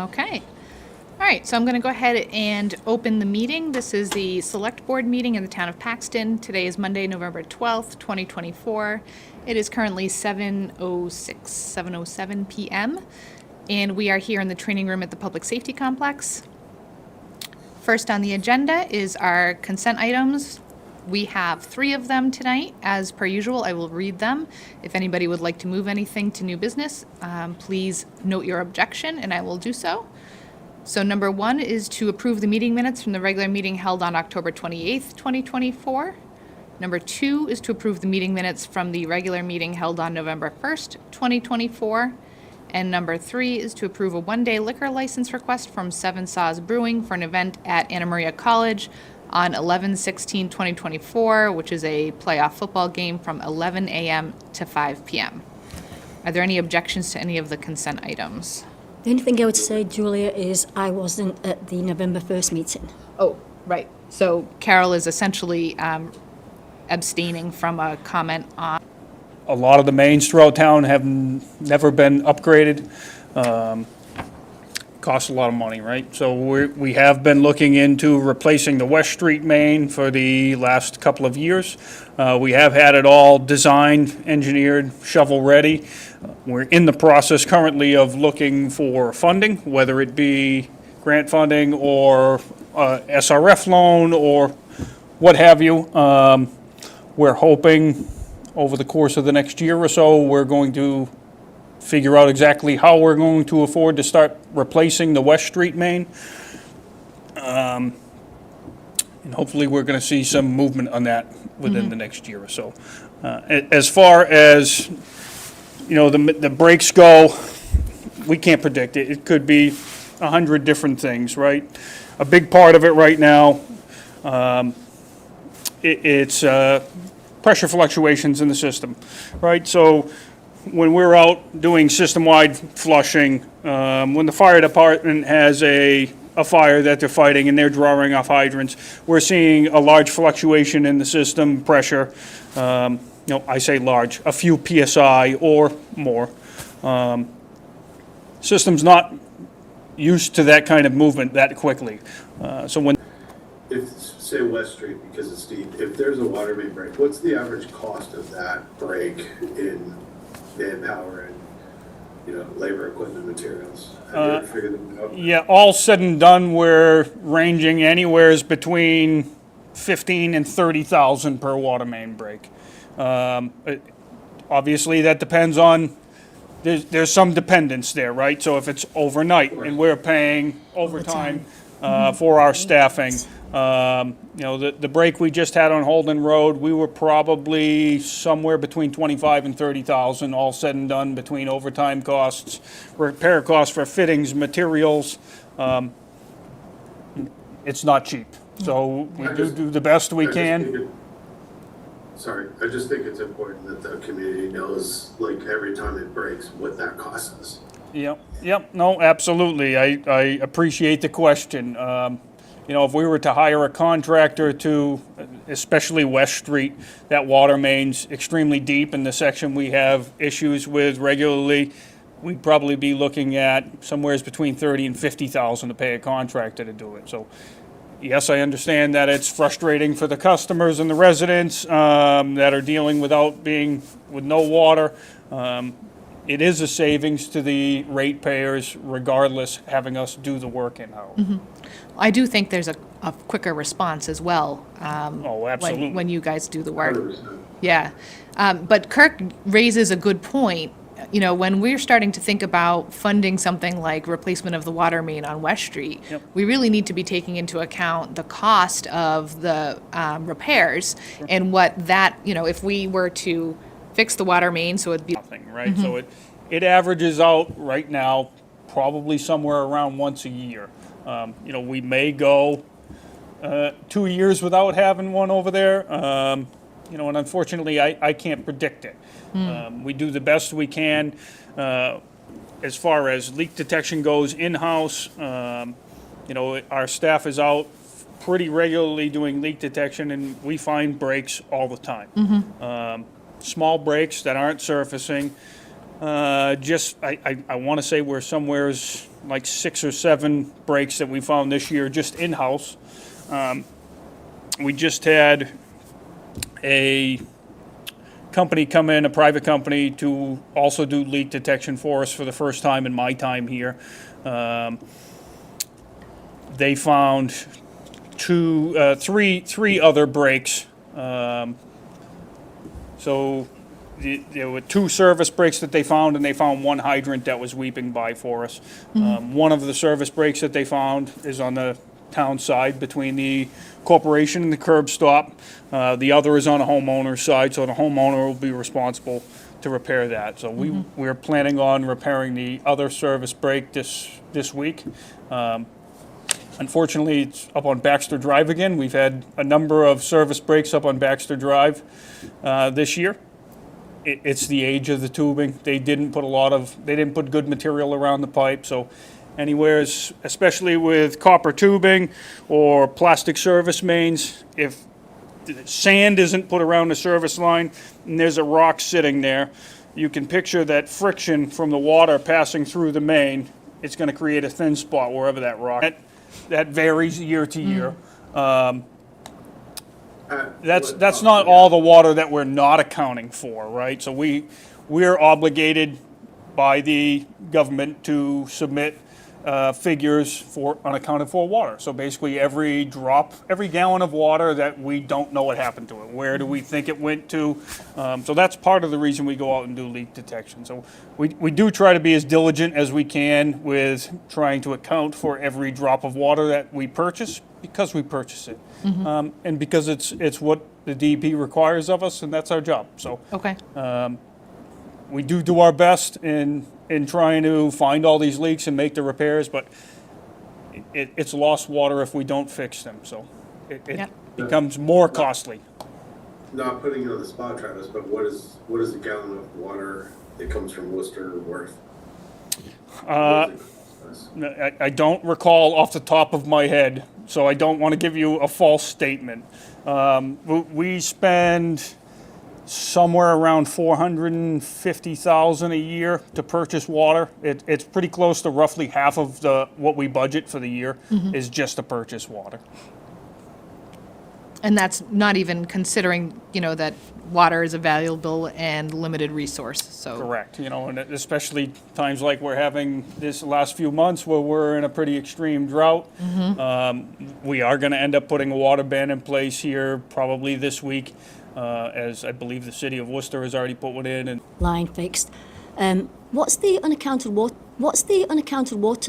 Okay. All right, so I'm going to go ahead and open the meeting. This is the Select Board meeting in the town of Paxton. Today is Monday, November 12th, 2024. It is currently 7:07 p.m., and we are here in the training room at the Public Safety Complex. First on the agenda is our consent items. We have 3 of them tonight. As per usual, I will read them. If anybody would like to move anything to new business, please note your objection, and I will do so. So number 1 is to approve the meeting minutes from the regular meeting held on October 28th, 2024. Number 2 is to approve the meeting minutes from the regular meeting held on November 1st, 2024. And number 3 is to approve a 1-day liquor license request from Seven Saws Brewing for an event at Anna Maria College on 11/16/2024, which is a playoff football game from 11 a.m. to 5 p.m. Are there any objections to any of the consent items? The only thing I would say, Julia, is I wasn't at the November 1st meeting. Oh, right. So Carol is essentially abstaining from a comment on. A lot of the mains throughout town have never been upgraded. Costs a lot of money, right? So we have been looking into replacing the West Street main for the last couple of years. We have had it all designed, engineered, shovel-ready. We're in the process currently of looking for funding, whether it be grant funding or SRF loan or what have you. We're hoping over the course of the next year or so, we're going to figure out exactly how we're going to afford to start replacing the West Street main. And hopefully we're going to see some movement on that within the next year or so. As far as, you know, the breaks go, we can't predict it. It could be 100 different things, right? A big part of it right now, it's pressure fluctuations in the system, right? So when we're out doing system-wide flushing, when the fire department has a fire that they're fighting and they're drawing off hydrants, we're seeing a large fluctuation in the system pressure. You know, I say large, a few PSI or more. System's not used to that kind of movement that quickly. So when Say West Street, because it's deep, if there's a water main break, what's the average cost of that break in manpower and, you know, labor, equipment, materials? Have you ever figured them out? Yeah, all said and done, we're ranging anywheres between 15 and 30,000 per water main break. Obviously, that depends on. There's some dependence there, right? So if it's overnight and we're paying overtime for our staffing. You know, the break we just had on Holden Road, we were probably somewhere between 25 and 30,000, all said and done, between overtime costs, repair costs for fittings, materials. It's not cheap, so we do the best we can. I just think it's important that the community knows, like, every time it breaks, what that costs us. Yep, no, absolutely. I appreciate the question. You know, if we were to hire a contractor to, especially West Street, that water main's extremely deep in the section we have issues with regularly, we'd probably be looking at somewhere between 30 and 50,000 to pay a contractor to do it. So, yes, I understand that it's frustrating for the customers and the residents that are dealing with no water. It is a savings to the ratepayers, regardless, having us do the work in-house. I do think there's a quicker response as well. Oh, absolutely. When you guys do the work. 100%. Yeah. But Kirk raises a good point. You know, when we're starting to think about funding something like replacement of the water main on West Street, we really need to be taking into account the cost of the repairs and what that, you know, if we were to fix the water main, so it'd be Nothing, right? So it averages out right now probably somewhere around once a year. You know, we may go 2 years without having one over there. You know, and unfortunately, I can't predict it. We do the best we can as far as leak detection goes in-house. You know, our staff is out pretty regularly doing leak detection, and we find breaks all the time. Small breaks that aren't surfacing. I want to say we're somewheres like 6 or 7 breaks that we found this year just in-house. We just had a company come in, a private company, to also do leak detection for us for the first time in my time here. They found three other breaks. So there were 2 service breaks that they found, and they found 1 hydrant that was weeping by for us. One of the service breaks that they found is on the town side between the corporation and the curb stop. The other is on a homeowner's side, so the homeowner will be responsible to repair that. So we're planning on repairing the other service break this week. Unfortunately, it's up on Baxter Drive again. We've had a number of service breaks up on Baxter Drive this year. It's the age of the tubing. They didn't put good material around the pipe, so anywheres, especially with copper tubing or plastic service mains, if sand isn't put around the service line and there's a rock sitting there, you can picture that friction from the water passing through the main. It's going to create a thin spot wherever that rock. That varies year to year. That's not all the water that we're not accounting for, right? So we're obligated by the government to submit figures for unaccounted for water. So basically every gallon of water that we don't know what happened to it, where do we think it went to? So that's part of the reason we go out and do leak detection. So we do try to be as diligent as we can with trying to account for every drop of water that we purchase, because we purchase it. And because it's what the DEP requires of us, and that's our job. So Okay. we do our best in trying to find all these leaks and make the repairs, but it's lost water if we don't fix them. So it Yep. becomes more costly. Not putting you on the spot, Travis, but what is a gallon of water that comes from Worcester worth? I don't recall off the top of my head, so I don't want to give you a false statement. We spend somewhere around $450,000 a year to purchase water. It's pretty close to roughly half of what we budget for the year is just to purchase water. And that's not even considering, that water is a valuable and limited resource, so. Correct, and especially times like we're having this last few months where we're in a pretty extreme drought. We are going to end up putting a water ban in place here probably this week, as I believe the city of Worcester has already put one in. And Line fixed. What's the unaccounted water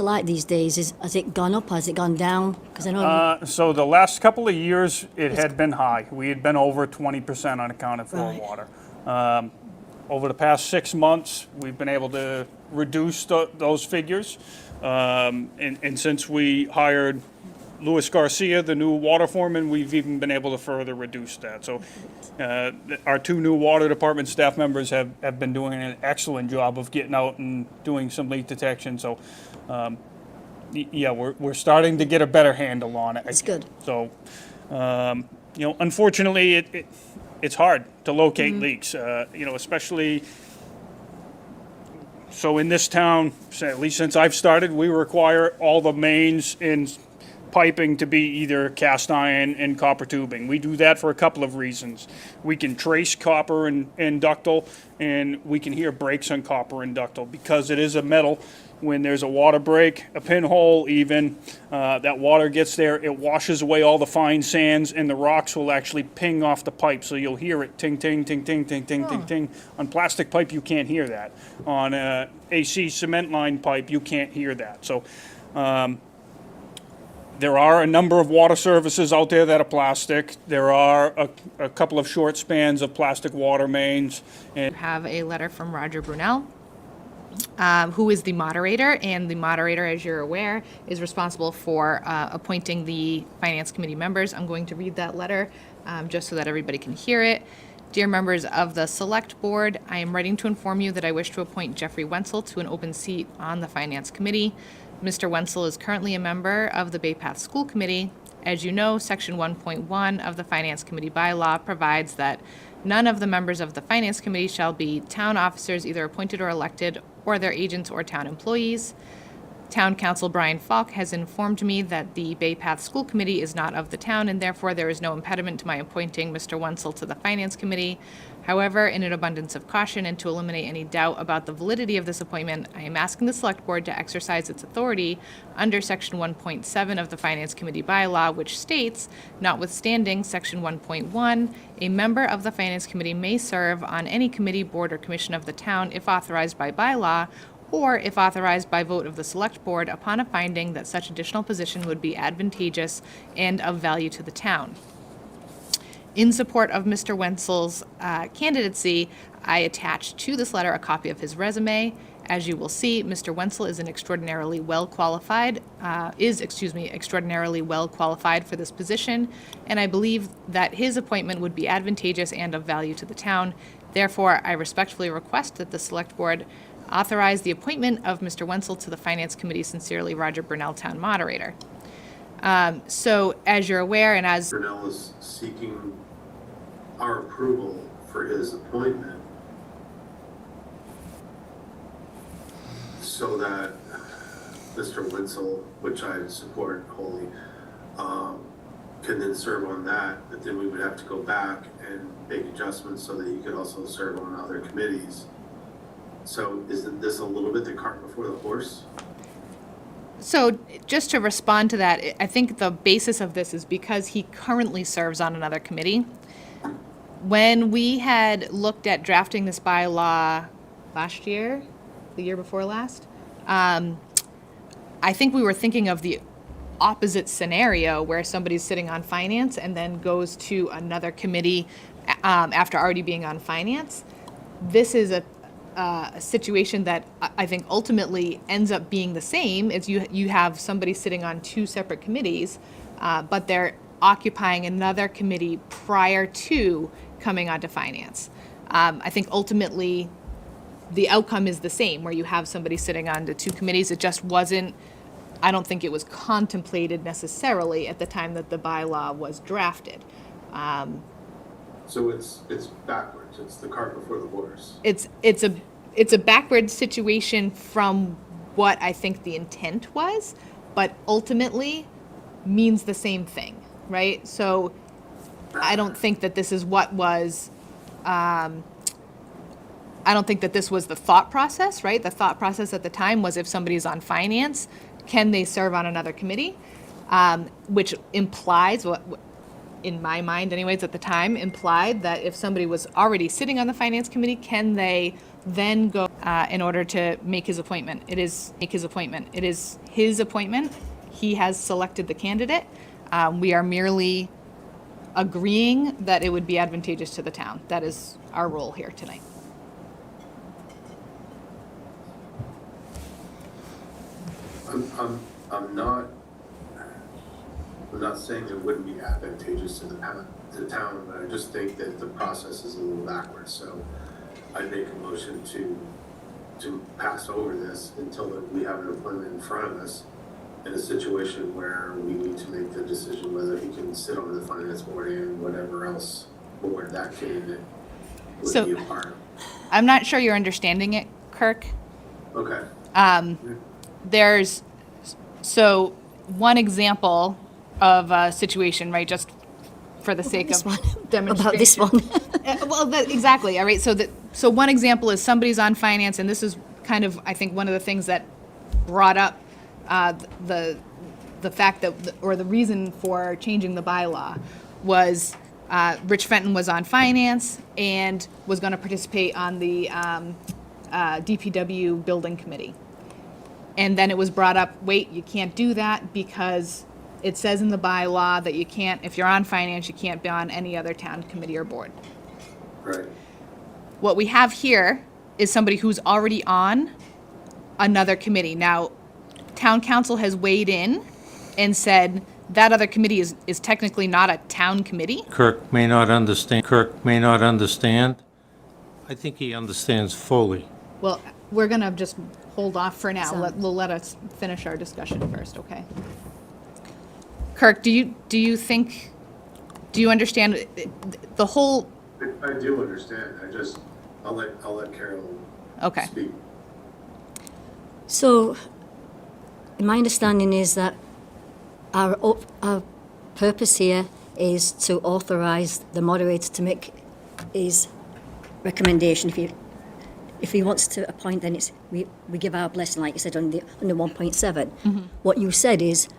like these days? Has it gone up? Has it gone down? Because I know. So the last couple of years, it had been high. We had been over 20% unaccounted for Right. water. Over the past 6 months, we've been able to reduce those figures. And since we hired Louis Garcia, the new water foreman, we've even been able to further reduce that. So our 2 new water department staff members have been doing an excellent job of getting out and doing some leak detection. So yeah, we're starting to get a better handle on it. It's good. So unfortunately, it's hard to locate leaks. Especially. So in this town, at least since I've started, we require all the mains and piping to be either cast iron and copper tubing. We do that for a couple of reasons. We can trace copper and ductile, and we can hear breaks on copper and ductile because it is a metal. When there's a water break, a pinhole even, that water gets there, it washes away all the fine sands, and the rocks will actually ping off the pipe, so you'll hear it ting, ting, ting, ting, ting, ting, ting, ting. On plastic pipe, you can't hear that. On AC cement line pipe, you can't hear that. So there are a number of water services out there that are plastic. There are a couple of short spans of plastic water mains. And Have a letter from Roger Brunel, who is the moderator, and the moderator, as you're aware, is responsible for appointing the Finance Committee members. I'm going to read that letter just so that everybody can hear it. Dear members of the Select Board, I am writing to inform you that I wish to appoint Jeffrey Wenzel to an open seat on the Finance Committee. Mr. Wenzel is currently a member of the Bay Path School Committee. As you know, Section 1.1 of the Finance Committee bylaw provides that none of the members of the Finance Committee shall be town officers, either appointed or elected, or their agents or town employees. Town Council Brian Falk has informed me that the Bay Path School Committee is not of the town, and therefore there is no impediment to my appointing Mr. Wenzel to the Finance Committee. However, in an abundance of caution and to eliminate any doubt about the validity of this appointment, I am asking the Select Board to exercise its authority under Section 1.7 of the Finance Committee bylaw, which states, notwithstanding Section 1.1, a member of the Finance Committee may serve on any committee, board, or commission of the town if authorized by bylaw, or if authorized by vote of the Select Board upon a finding that such additional position would be advantageous and of value to the town. In support of Mr. Wenzel's candidacy, I attached to this letter a copy of his resume. As you will see, Mr. Wenzel is extraordinarily well qualified for this position, and I believe that his appointment would be advantageous and of value to the town. Therefore, I respectfully request that the Select Board authorize the appointment of Mr. Wenzel to the Finance Committee. Sincerely, Roger Burnell, Town Moderator. So, as you're aware, and as Brunel is seeking our approval for his appointment so that Mr. Wenzel, which I support wholly, can then serve on that, but then we would have to go back and make adjustments so that he could also serve on other committees. So isn't this a little bit the cart before the horse? So, just to respond to that, I think the basis of this is because he currently serves on another committee. When we had looked at drafting this bylaw last year, the year before last, I think we were thinking of the opposite scenario where somebody's sitting on finance and then goes to another committee after already being on finance. This is a situation that I think ultimately ends up being the same. Is you have somebody sitting on two separate committees, but they're occupying another committee prior to coming onto finance. I think ultimately the outcome is the same, where you have somebody sitting on the two committees. It just wasn't, I don't think it was contemplated necessarily at the time that the bylaw was drafted. So it's backwards. It's the cart before the horse. It's a backward situation from what I think the intent was, but ultimately means the same thing, right? So I don't think that this is what was, I don't think that this was the thought process, right? The thought process at the time was, if somebody's on finance, can they serve on another committee? Which implies, what in my mind anyways at the time, implied that if somebody was already sitting on the finance committee, can they then go in order to make his appointment? It is his appointment. He has selected the candidate. We are merely agreeing that it would be advantageous to the town. That is our role here tonight. I'm not saying it wouldn't be advantageous to the town, but I just think that the process is a little backwards. So I'd make a motion to pass over this until we have an appointment in front of us, in a situation where we need to make the decision whether he can sit on the finance board and whatever else board that candidate would be a part of. I'm not sure you're understanding it, Kirk. Okay. There's, so one example of a situation, right, just for the sake of demonstration. About this one. Exactly, all right, so one example is somebody's on finance, and this is kind of, I think, one of the things that brought up the fact that, or the reason for changing the bylaw was Rich Fenton was on finance and was going to participate on the DPW building committee. And then it was brought up, wait, you can't do that because it says in the bylaw that you can't, if you're on finance, you can't be on any other town committee or board. Right. What we have here is somebody who's already on another committee. Now, town council has weighed in and said that other committee is technically not a town committee. Kirk may not understand. I think he understands fully. Well, we're going to just hold off for now. So- We'll let us finish our discussion first, okay? Kirk, do you understand the whole, I do understand, I'll let Carol okay. speak. So, my understanding is that our purpose here is to authorize the moderator to make his recommendation. If he wants to appoint, then we give our blessing, like you said, on the 1.7. What you said is,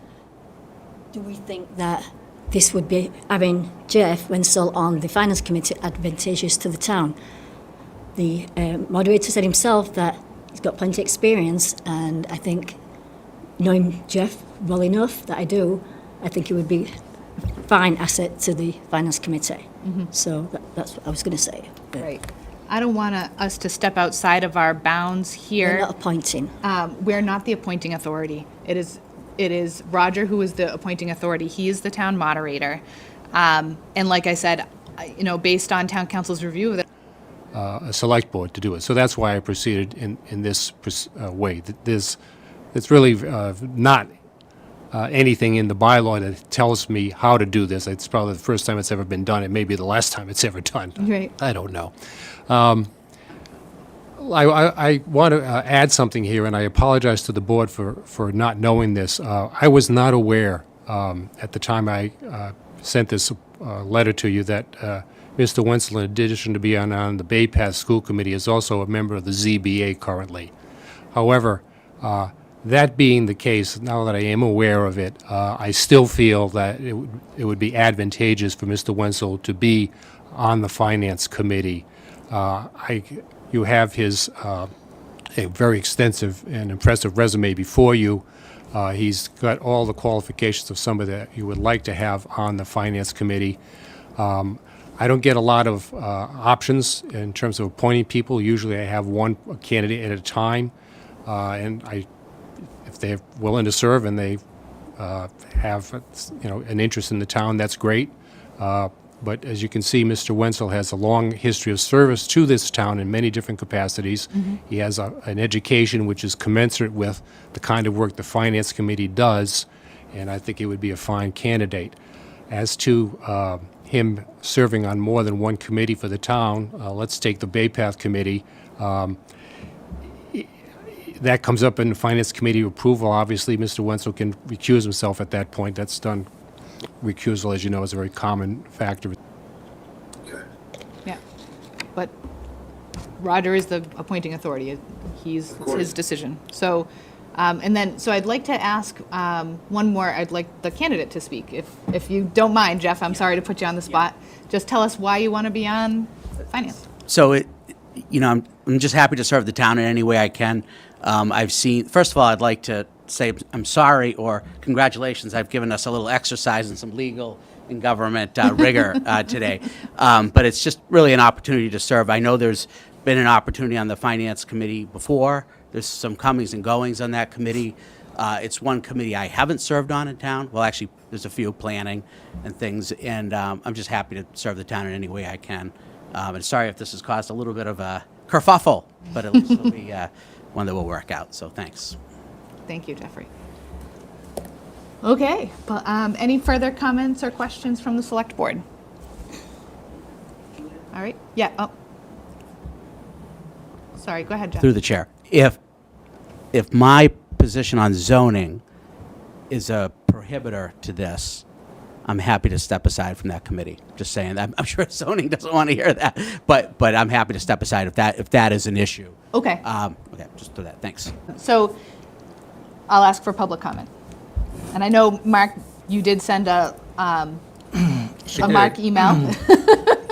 do we think that this would be, having Jeff Wenzel on the Finance Committee, advantageous to the town? The moderator said himself that he's got plenty of experience, and I think, knowing Jeff well enough that I do, I think he would be a fine asset to the Finance Committee. So that's what I was going to say. But Right. I don't want us to step outside of our bounds we're here. not appointing. We're not the appointing authority. It is Roger who is the appointing authority. He is the town moderator. And like I said, based on town council's review of it, a select board to do it. So that's why I proceeded in this way. It's really not anything in the bylaw that tells me how to do this. It's probably the first time it's ever been done. It may be the last time it's ever done. Right. I don't know. I want to add something here, and I apologize to the board for not knowing this. I was not aware at the time I sent this letter to you that Mr. Wenzel, in addition to being on the Bay Path School Committee, is also a member of the ZBA currently. However, that being the case, now that I am aware of it, I still feel that it would be advantageous for Mr. Wenzel to be on the Finance Committee. You have his a very extensive and impressive resume before you. He's got all the qualifications of somebody that you would like to have on the Finance Committee. I don't get a lot of options in terms of appointing people. Usually I have one candidate at a time, and if they're willing to serve and they have an interest in the town, that's great. But as you can see, Mr. Wenzel has a long history of service to this town in many different capacities. He has an education which is commensurate with the kind of work the Finance Committee does, and I think he would be a fine candidate. As to him serving on more than one committee for the town, let's take the Bay Path Committee. That comes up in the Finance Committee approval. Obviously, Mr. Wenzel can recuse himself at that point. That's done. Recusal, as you know, is a very common factor. Okay. yeah. But Roger is the appointing authority. It's his decision. So, so I'd like to ask one more. I'd like the candidate to speak, if you don't mind, Jeff. I'm sorry to put you on the spot. Just tell us why you want to be on finance. So I'm just happy to serve the town in any way I can. First of all, I'd like to say I'm sorry or congratulations. I've given us a little exercise in some legal and government rigor today. But it's just really an opportunity to serve. I know there's been an opportunity on the Finance Committee before. There's some comings and goings on that committee. It's one committee I haven't served on in town. Well, actually, there's a few planning and things, and I'm just happy to serve the town in any way I can. And sorry if this has caused a little bit of a kerfuffle, but at least it'll be one that will work out. So thanks. Thank you, Jeffrey. Okay, but any further comments or questions from the select board? All right, yeah, oh. Sorry, go ahead, Jeff. Through the chair. If my position on zoning is a prohibitor to this, I'm happy to step aside from that committee. Just saying that. I'm sure zoning doesn't want to hear that, but I'm happy to step aside if that is an issue. Okay, Okay, just do that. Thanks. so I'll ask for public comment. And I know, Mark, you did send a Mark email.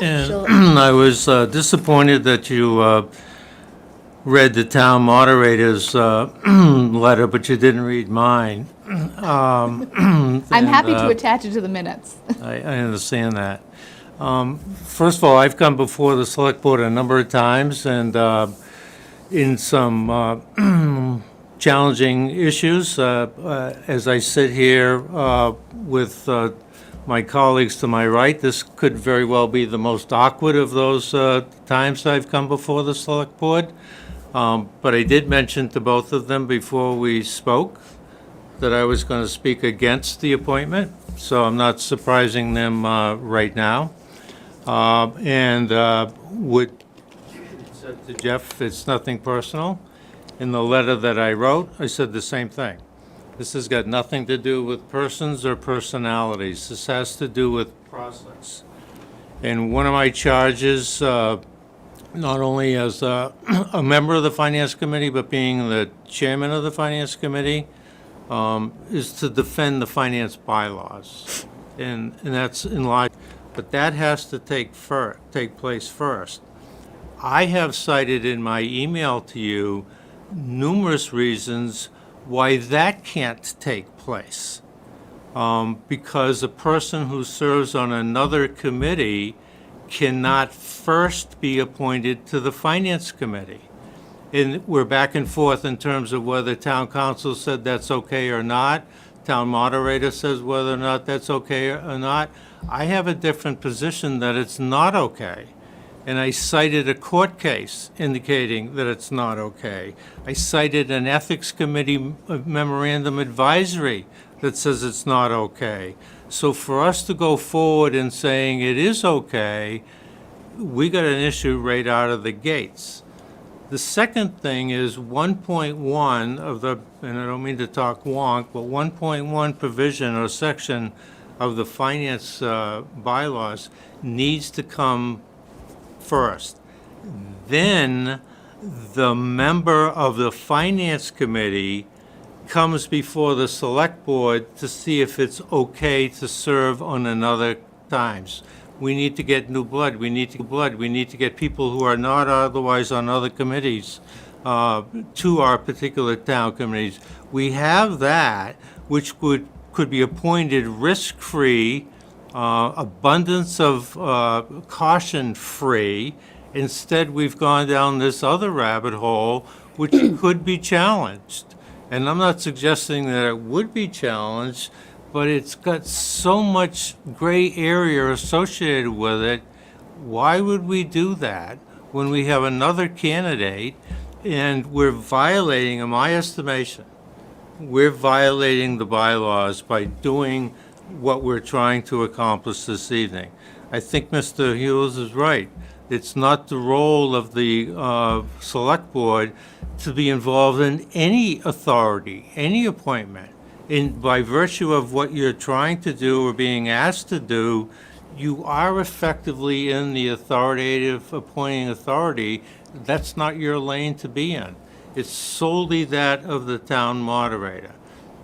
And I was disappointed that you read the town moderator's letter, but you didn't read mine. I'm happy to attach it to the minutes. I understand that. First of all, I've come before the select board a number of times, and in some challenging issues. As I sit here with my colleagues to my right, this could very well be the most awkward of those times I've come before the select board. But I did mention to both of them before we spoke that I was going to speak against the appointment. so I'm not surprising them right now. And what I said to Jeff, it's nothing personal. In the letter that I wrote, I said the same thing. This has got nothing to do with persons or personalities. This has to do with process. And one of my charges, not only as a member of the Finance Committee, but being the chairman of the Finance Committee, is to defend the finance bylaws. And that's in line, but that has to take place first. I have cited in my email to you numerous reasons why that can't take place. Because a person who serves on another committee cannot first be appointed to the Finance Committee. And we're back and forth in terms of whether town council said that's okay or not. Town moderator says whether or not that's okay or not. I have a different position that it's not okay. And I cited a court case indicating that it's not okay. I cited an ethics committee memorandum advisory that says it's not okay. So for us to go forward in saying it is okay, we got an issue right out of the gates. The second thing is 1.1 of the, and I don't mean to talk wonk, but 1.1 provision or section of the finance bylaws needs to come first. Then the member of the Finance Committee comes before the Select Board to see if it's okay to serve on another times. We need to get new blood. We need to get people who are not otherwise on other committees to our particular town committees. We have that, which could be appointed risk-free, abundance of caution-free. Instead, we've gone down this other rabbit hole, which could be challenged. And I'm not suggesting that it would be challenged, but it's got so much gray area associated with it. Why would we do that when we have another candidate and we're violating, in my estimation, we're violating the bylaws by doing what we're trying to accomplish this evening? I think Mr. Hughes is right. It's not the role of the Select Board to be involved in any authority, any appointment. By virtue of what you're trying to do or being asked to do, you are effectively in the authoritative appointing authority. That's not your lane to be in. It's solely that of the town moderator.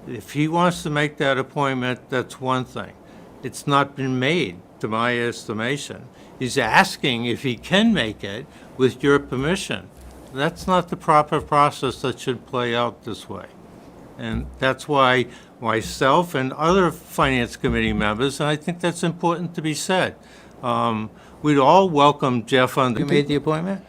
If he wants to make that appointment, that's one thing. It's not been made, to my estimation. He's asking if he can make it with your permission. That's not the proper process that should play out this way. And that's why myself and other Finance Committee members, and I think that's important to be said, we'd all welcome Jeff on. You made the appointment?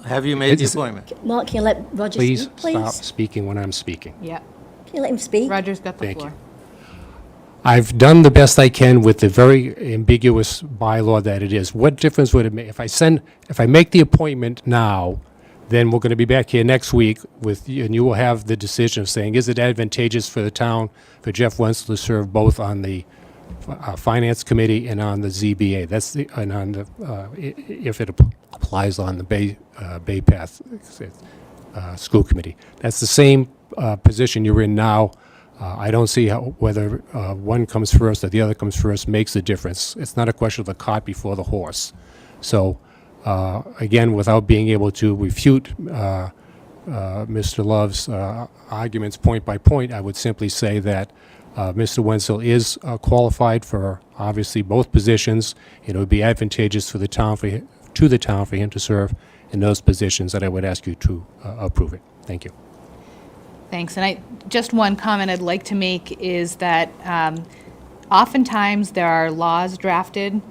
Have you made the appointment? Mark, can you let Roger Please speak, please? stop speaking when I'm speaking. Yeah. Can you let him speak? Roger's got the Thank floor. you. I've done the best I can with the very ambiguous bylaw that it is. What difference would it make? If I make the appointment now, then we're going to be back here next week with, and you will have the decision of saying, is it advantageous for the town, for Jeff Wenzel to serve both on the Finance Committee and on the ZBA? That's the, and on the, if it applies on the Bay Path School Committee. That's the same position you're in now. I don't see how, whether one comes first or the other comes first makes a difference. It's not a question of the cart before the horse. So, again, without being able to refute Mr. Love's arguments point by point, I would simply say that Mr. Wenzel is qualified for obviously both positions. It would be advantageous for the town for him to serve in those positions, that I would ask you to approve it. Thank you. Thanks. And just one comment I'd like to make is that oftentimes there are laws drafted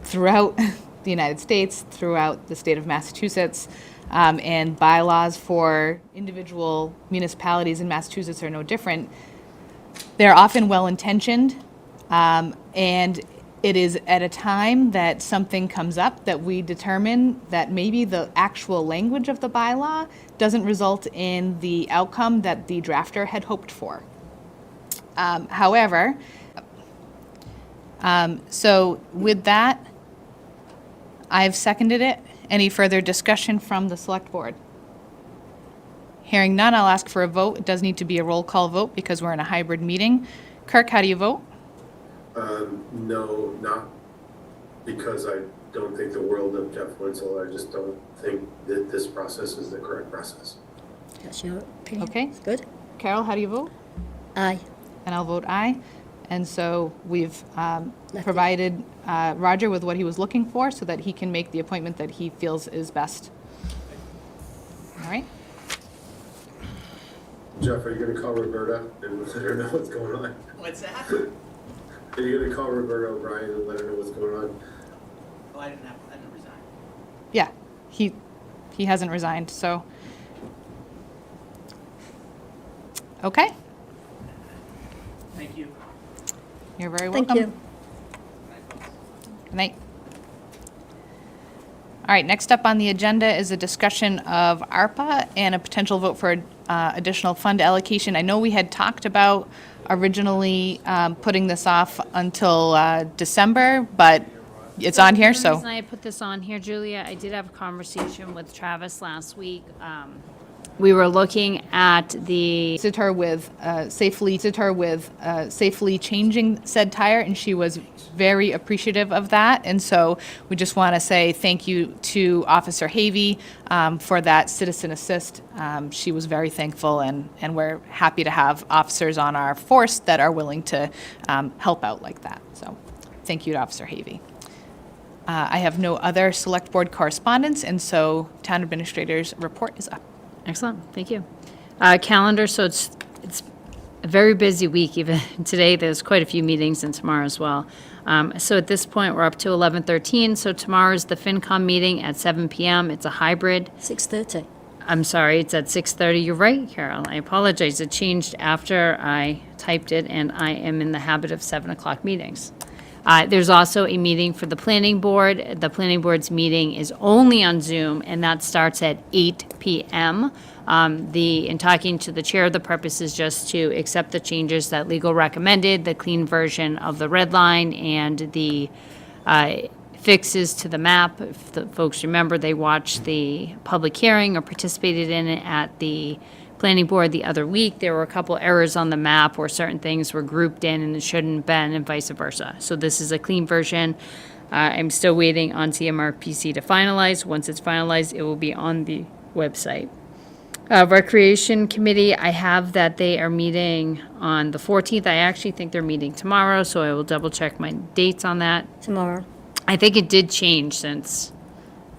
throughout the United States, throughout the state of Massachusetts, and bylaws for individual municipalities in Massachusetts are no different. They're often well-intentioned, and it is at a time that something comes up that we determine that maybe the actual language of the bylaw doesn't result in the outcome that the drafter had hoped for. However, so with that, I've seconded it. Any further discussion from the select board? Hearing none, I'll ask for a vote. It does need to be a roll call vote because we're in a hybrid meeting. Kirk, how do you vote? No, not because I don't think the world of Jeff Winslow. I just don't think that this process is the correct process. That's your opinion? Okay. It's good? Carol, how do you vote? Aye. And I'll vote aye. And so we've provided Roger with what he was looking for so that he can make the appointment that he feels is best. All right? Jeff, are you going to call Roberta and let her know what's going on? What's that? Are you going to call Roberta O'Brien and let her know what's going on? Oh, I didn't resign. Yeah, he hasn't resigned, so. Okay, Thank you. you're very Thank welcome. you. Good night. All right, next up on the agenda is a discussion of ARPA and a potential vote for additional fund allocation. I know we had talked about originally putting this off until December, but it's on here, The so. reason I put this on here, Julia, I did have a conversation with Travis last week. We were looking at the Assisted her with safely changing said tire, and she was very appreciative of that. And so we just want to say thank you to Officer Havey for that citizen assist. She was very thankful, and we're happy to have officers on our force that are willing to help out like that. So thank you to Officer Havey. I have no other select board correspondence, and so town administrator's report is up. Excellent, thank you. Calendar, so it's a very busy week, even today, there's quite a few meetings, and tomorrow as well. So at this point, we're up to 11:13, so tomorrow's the FinCom meeting at 7 PM. It's a hybrid. 6:30. I'm sorry, it's at 6:30. You're right, Carol. I apologize. It changed after I typed it, and I am in the habit of 7 o'clock meetings. There's also a meeting for the planning board. The planning board's meeting is only on Zoom, and that starts at 8 PM. In talking to the chair, the purpose is just to accept the changes that legal recommended, the clean version of the red line, and the fixes to the map. If the folks remember, they watched the public hearing or participated in it at the planning board the other week. There were a couple errors on the map where certain things were grouped in and it shouldn't have been, and vice versa. So this is a clean version. I'm still waiting on CMRPC to finalize. Once it's finalized, it will be on the website. Recreation Committee, I have that they are meeting on the 14th. I actually think they're meeting tomorrow, so I will double check my dates on that. Tomorrow. I think it did change since,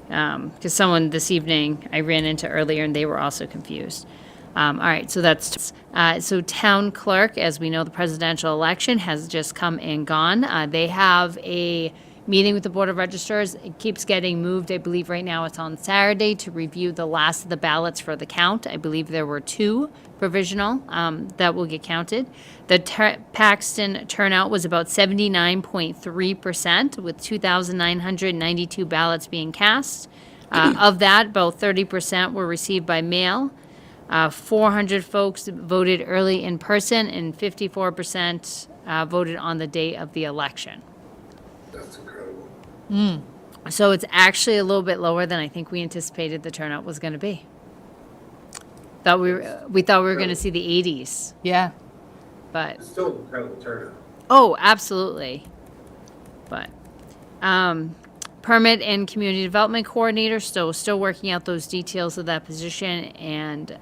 because someone this evening I ran into earlier and they were also confused. All right, so that's, so town clerk, as we know, the presidential election has just come and gone. They have a meeting with the Board of Registers. It keeps getting moved. I believe right now it's on Saturday to review the last of the ballots for the count. I believe there were 2 provisional that will get counted. The Paxton turnout was about 79.3% with 2,992 ballots being cast. Of that, about 30% were received by mail. 400 folks voted early in person, and 54% voted on the day of the election. That's incredible. So it's actually a little bit lower than I think we anticipated the turnout was going to be. We thought we were going to see the 80s, Yeah. but It's still an incredible turnout. oh, absolutely. But permit and community development coordinator, still working out those details of that position and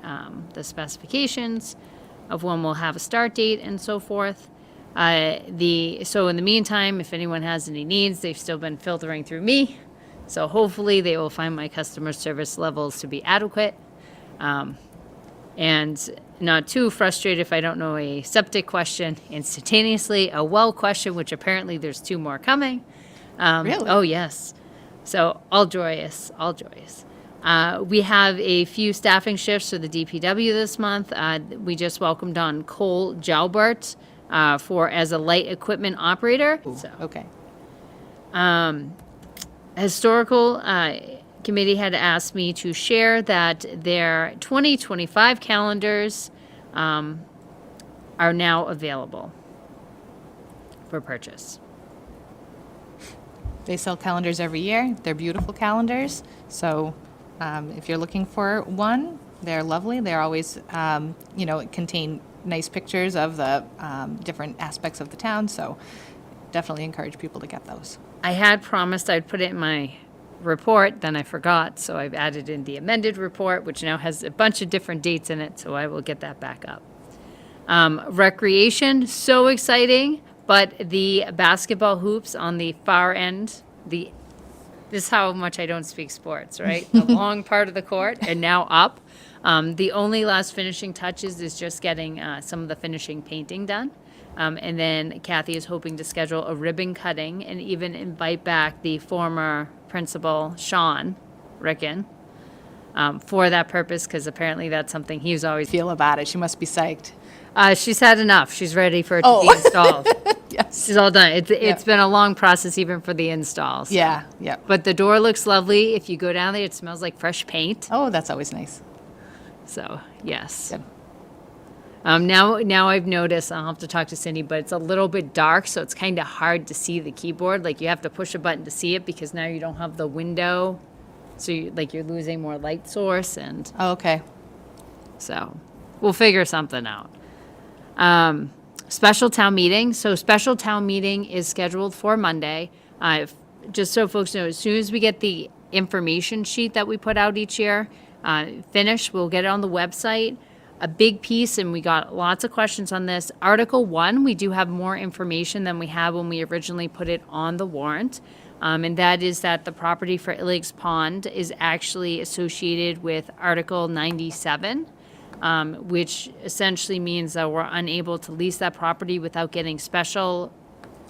the specifications of when we'll have a start date and so forth. So in the meantime, if anyone has any needs, they've still been filtering through me. So hopefully they will find my customer service levels to be adequate. And not too frustrated if I don't know a septic question instantaneously, a well question, which apparently there's 2 more coming. Really? Oh, yes. So all joyous, all joyous. We have a few staffing shifts for the DPW this month. We just welcomed on Cole Jalbert as a light equipment operator. So, Okay. Historical Committee had asked me to share that their 2025 calendars are now available for purchase. They sell calendars every year. They're beautiful calendars. So if you're looking for one, they're lovely. They're always, contain nice pictures of the different aspects of the town. So definitely encourage people to get those. I had promised I'd put it in my report, then I forgot, so I've added in the amended report, which now has a bunch of different dates in it, so I will get that back up. Recreation, so exciting, but the basketball hoops on the far end, this is how much I don't speak sports, right? The long part of the court and now up. The only last finishing touches is just getting some of the finishing painting done. And then Kathy is hoping to schedule a ribbon cutting and even invite back the former principal, Sean Ricken, for that purpose, because apparently that's something he's always. Feel about it. She must be psyched. She's had enough. She's ready for it to be installed. Yes. She's all done. It's been a long process even for the installs. Yeah. Yeah. But the door looks lovely. If you go down there, it smells like fresh paint. Oh, that's always nice. So, yes. Good. Now I've noticed, I'll have to talk to Cindy, but it's a little bit dark, so it's kind of hard to see the keyboard. Like, you have to push a button to see it because now you don't have the window. So, you're losing more light source, and Oh, okay. so we'll figure something out. Special town meeting. So, special town meeting is scheduled for Monday. Just so folks know, as soon as we get the information sheet that we put out each year finished, we'll get it on the website. A big piece, and we got lots of questions on this. Article 1, we do have more information than we had when we originally put it on the warrant. And that is that the property for Illig's Pond is actually associated with Article 97, which essentially means that we're unable to lease that property without getting special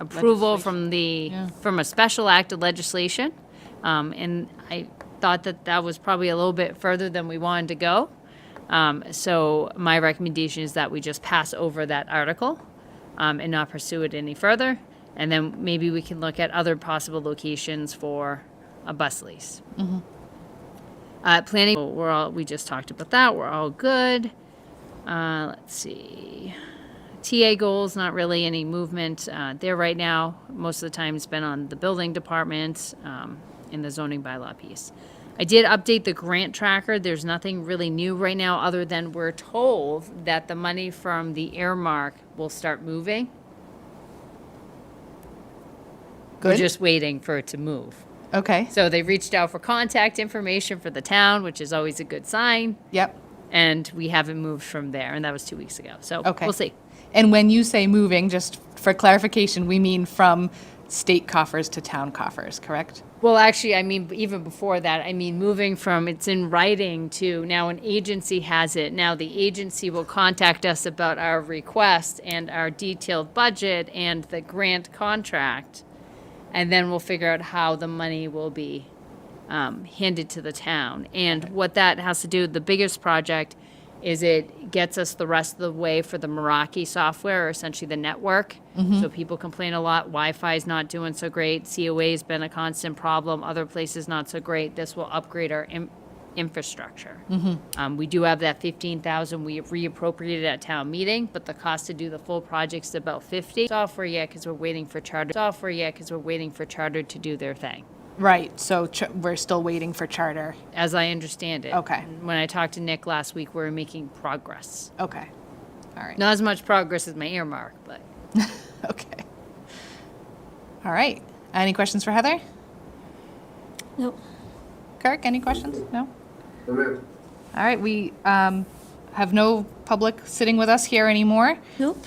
approval from a special act of legislation. And I thought that was probably a little bit further than we wanted to go. So my recommendation is that we just pass over that article and not pursue it any further. And then maybe we can look at other possible locations for a bus lease. Planning, we just talked about that. We're all good. Let's see. TA goals, not really any movement there right now. Most of the time it's been on the building department in the zoning bylaw piece. I did update the grant tracker. There's nothing really new right now other than we're told that the money from the earmark will start moving. We're Good. just waiting for it to move. Okay. So they reached out for contact information for the town, which is always a good sign. Yep. And we haven't moved from there, and that was 2 weeks ago. So Okay. we'll see. And when you say moving, just for clarification, we mean from state coffers to town coffers, correct? Well, actually, I mean, even before that, I mean, moving from it's in writing to now an agency has it. Now the agency will contact us about our request and our detailed budget and the grant contract. And then we'll figure out how the money will be handed to the town. And what that has to do, the biggest project, is it gets us the rest of the way for the Meraki software, or essentially the network. So people complain a lot, Wi-Fi is not doing so great, COA has been a constant problem, other places not so great. This will upgrade our infrastructure. We do have that $15,000 we reappropriated at town meeting, but the cost to do the full project's about $50,000. Software yet, because we're waiting for Charter. To do their thing. Right. So we're still waiting for charter. As I understand it. Okay. When I talked to Nick last week, we were making progress. Okay. All right. Not as much progress as my earmark, but. Okay. All right. Any questions for Heather? Nope. Kirk, any questions? No? No, ma'am. All right. We have no public sitting with us here anymore. Nope.